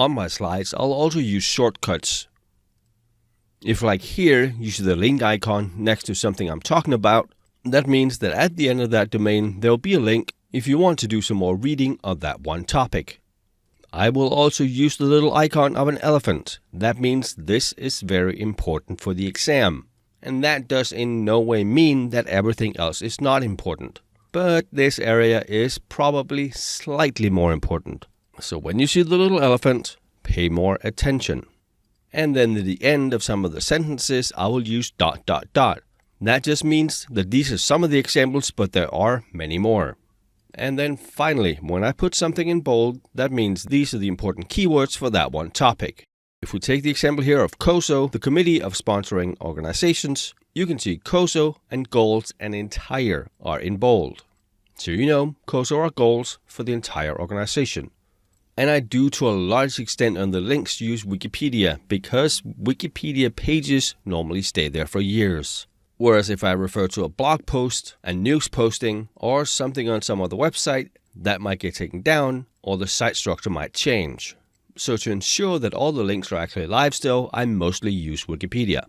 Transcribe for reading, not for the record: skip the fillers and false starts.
on my slides, I'll also use shortcuts. If like here, you see the link icon next to something I'm talking about, that means that at the end of that domain, there'll be a link if you want to do some more reading of that one topic. I will also use the little icon of an elephant. That means this is very important for the exam. And that does in no way mean that everything else is not important. But this area is probably slightly more important. So when you see the little elephant, pay more attention. And then at the end of some of the sentences, I will use ... That just means that these are some of the examples, but there are many more. And then finally, when I put something in bold, that means these are the important keywords for that one topic. If we take the example here of COSO, the Committee of Sponsoring Organizations, you can see COSO and goals and entire are in bold. So you know, COSO are goals for the entire organization. And I do to a large extent on the links use Wikipedia because Wikipedia pages normally stay there for years. Whereas if I refer to a blog post, a news posting, or something on some other website, that might get taken down or the site structure might change. So to ensure that all the links are actually live still, I mostly use Wikipedia.